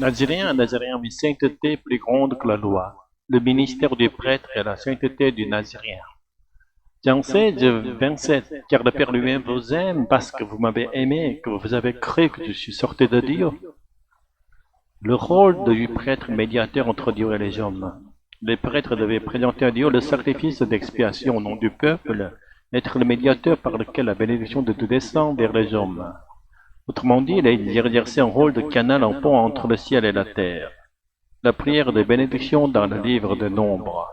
Nazirien, une sainteté plus grande que la loi. Le ministère du prêtre est la sainteté du Nazirien. Jean 16, 27, car le Père lui-même vous aime parce que vous m'avez aimé, que vous avez cru que je suis sorti de Dieu. Le rôle du prêtre médiateur entre Dieu et les hommes. Les prêtres devaient présenter à Dieu le sacrifice d'expiation au nom du peuple, être le médiateur par lequel la bénédiction de Dieu descend vers les hommes. Autrement dit, il a exercé un rôle de canal en pont entre le ciel et la terre. La prière de bénédiction dans le livre de Nombres.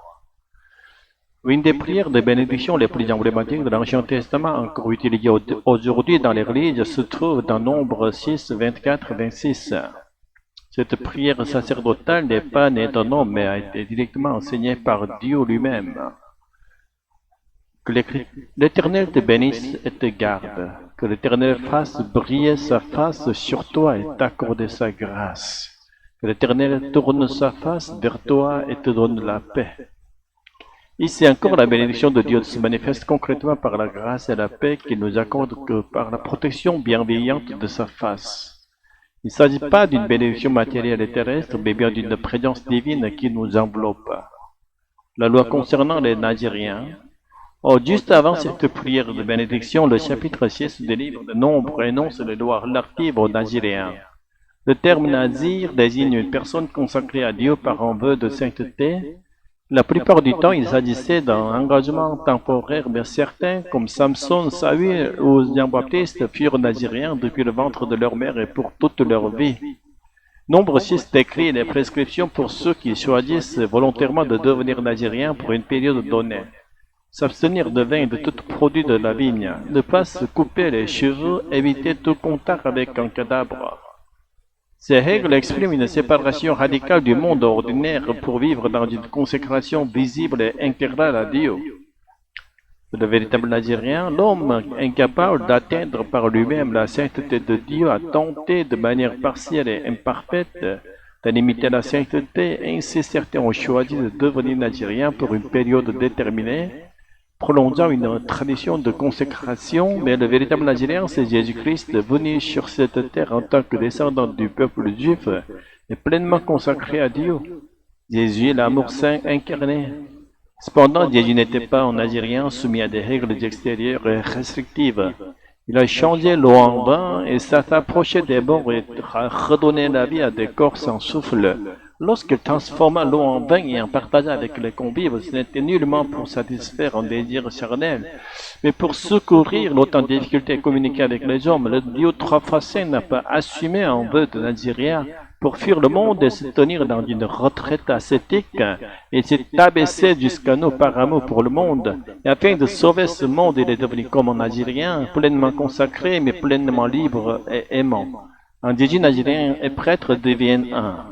Une des prières de bénédiction les plus emblématiques de l'Ancien Testament, encore utilisée aujourd'hui dans l'Église, se trouve dans Nombres 6, 24, 26. Cette prière sacerdotale n'est pas née d'un homme, mais a été directement enseignée par Dieu lui-même. Que l'Éternel te bénisse et te garde. Que l'Éternel fasse briller sa face sur toi et t'accorder sa grâce. Que l'Éternel tourne sa face vers toi et te donne la paix. Ici encore, la bénédiction de Dieu se manifeste concrètement par la grâce et la paix qu'il nous accorde que par la protection bienveillante de sa face. Il ne s'agit pas d'une bénédiction matérielle et terrestre, mais bien d'une présence divine qui nous enveloppe. La loi concernant les Naziriens. Juste avant cette prière de bénédiction, le chapitre 6 du livre de Nombres énonce les lois relatives aux Naziriens. Le terme nazir désigne une personne consacrée à Dieu par un vœu de sainteté. La plupart du temps, il s'agissait d'un engagement temporaire, mais certains, comme Samson, Saül ou Jean-Baptiste, furent naziriens depuis le ventre de leur mère et pour toute leur vie. Nombre 6 décrit les prescriptions pour ceux qui choisissent volontairement de devenir naziriens pour une période donnée. S'abstenir de vin et de tout produit de la vigne, ne pas se couper les cheveux, éviter tout contact avec un cadavre. Ces règles expriment une séparation radicale du monde ordinaire pour vivre dans une consécration visible et intégrale à Dieu. Le véritable Nazirien, l'homme incapable d'atteindre par lui-même la sainteté de Dieu, a tenté de manière partielle et imparfaite d'en imiter la sainteté. Ainsi, certains ont choisi de devenir Naziriens pour une période déterminée, prolongeant une tradition de consécration, mais le véritable Nazirien, c'est Jésus-Christ, venu sur cette terre en tant que descendant du peuple juif et pleinement consacré à Dieu. Jésus est l'amour saint incarné. Cependant, Jésus n'était pas un Nazirien soumis à des règles extérieures et restrictives. Il a changé l'eau en vin et s'est approché des bords et a redonné la vie à des corps sans souffle. Lorsqu'il transforma l'eau en vin et en partagea avec les convives, ce n'était nullement pour satisfaire un désir charnel, mais pour secourir l'autant de difficultés à communiquer avec les hommes. Le Dieu trois fois saint n'a pas assumé un vœu de Nazirien pour fuir le monde et se tenir dans une retraite ascétique, et s'est abaissé jusqu'à nous par amour pour le monde. Et afin de sauver ce monde, il est devenu comme un Nazirien, pleinement consacré, mais pleinement libre et aimant. En Jésus, Nazirien et prêtre deviennent un.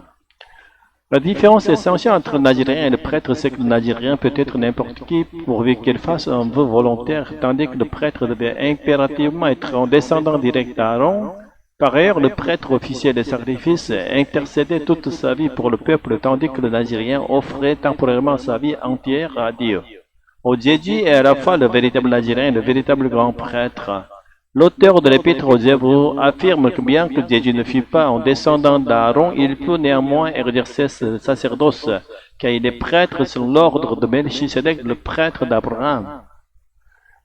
La différence essentielle entre le Nazirien et le prêtre, c'est que le Nazirien peut être n'importe qui pourvu qu'il fasse un vœu volontaire, tandis que le prêtre devait impérativement être un descendant direct d'Aaron. Par ailleurs, le prêtre officiel des sacrifices intercédait toute sa vie pour le peuple, tandis que le Nazirien offrait temporairement sa vie entière à Dieu. Jésus est à la fois le véritable Nazirien et le véritable grand prêtre. L'auteur de l'Épître aux Hébreux affirme que bien que Jésus ne fût pas un descendant d'Aaron, il peut néanmoins exercer ce sacerdoce, car il est prêtre selon l'ordre de Melchisédek, le prêtre d'Abraham.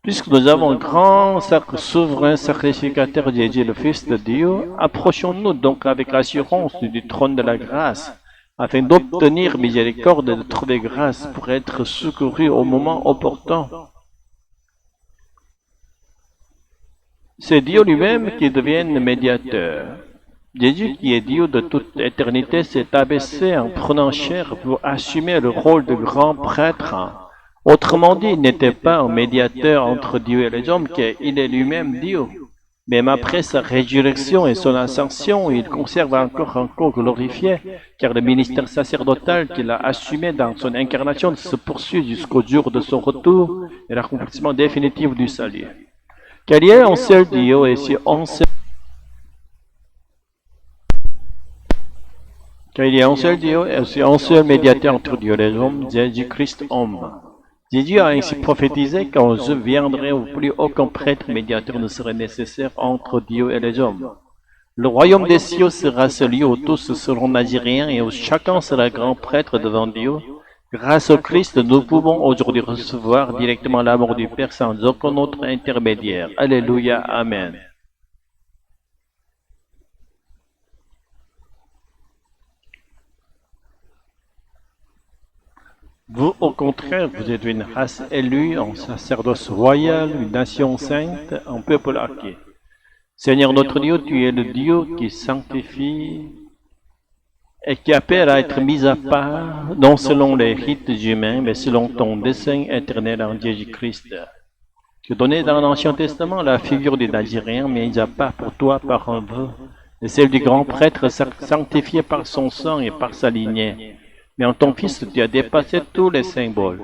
Puisque nous avons un grand souverain sacrificateur Jésus, le Fils de Dieu, approchons-nous donc avec l'assurance du trône de la grâce, afin d'obtenir miséricorde et de trouver grâce pour être secouru au moment opportun. C'est Dieu lui-même qui devient médiateur. Jésus, qui est Dieu de toute éternité, s'est abaissé en prenant chair pour assumer le rôle de grand prêtre. Autrement dit, il n'était pas un médiateur entre Dieu et les hommes, car il est lui-même Dieu. Même après sa résurrection et son ascension, il conserve encore un corps glorifié, car le ministère sacerdotal qu'il a assumé dans son incarnation se poursuit jusqu'au jour de son retour et l'accomplissement définitif du salut. Car il y a un seul Dieu et si un seul médiateur entre Dieu et les hommes, Jésus-Christ homme. Jésus a ainsi prophétisé qu'un jour viendrait où plus aucun prêtre médiateur ne serait nécessaire entre Dieu et les hommes. Le royaume des cieux sera celui où tous seront naziréens et où chacun sera grand prêtre devant Dieu. Grâce au Christ, nous pouvons aujourd'hui recevoir directement l'amour du Père sans aucun autre intermédiaire. Alléluia, Amen. Vous, au contraire, vous êtes une race élue, un sacerdoce royal, une nation sainte, un peuple acquis. Seigneur notre Dieu, tu es le Dieu qui sanctifie et qui appelle à être mis à part, non selon les rites humains, mais selon ton dessein éternel en Jésus-Christ. Tu donnais dans l'Ancien Testament la figure des Naziréens mis à part pour toi par un vœu, et celle du grand prêtre sanctifié par son sang et par sa lignée. Mais en ton Fils, tu as dépassé tous les symboles.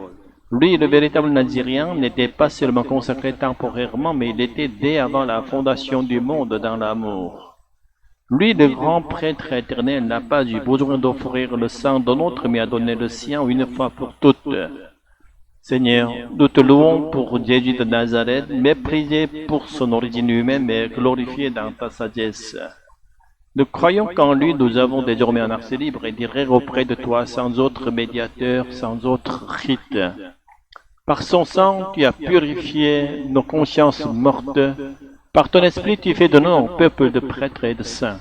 Lui, le véritable Nazirien, n'était pas seulement consacré temporairement, mais il était dès avant la fondation du monde dans l'amour. Lui, le grand prêtre éternel, n'a pas eu besoin d'offrir le sang d'un autre, mais a donné le sien une fois pour toutes. Seigneur, nous te louons pour Jésus de Nazareth, méprisé pour son origine humaine, mais glorifié dans ta sagesse. Nous croyons qu'en lui, nous avons désormais un accès libre et direct auprès de toi, sans autre médiateur, sans autre rite. Par son sang, tu as purifié nos consciences mortes. Par ton esprit, tu fais de nous un peuple de prêtres et de saints.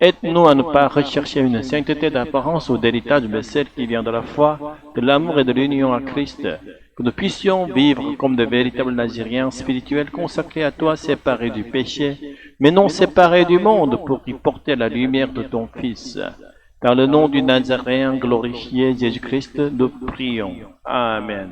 Aide-nous à ne pas rechercher une sainteté d'apparence ou d'héritage, mais celle qui vient de la foi, de l'amour et de l'union à Christ. Que nous puissions vivre comme de véritables Naziriens spirituels consacrés à toi, séparés du péché, mais non séparés du monde, pour y porter la lumière de ton Fils. Dans le nom du Nazaréen glorifié Jésus-Christ, nous prions. Amen.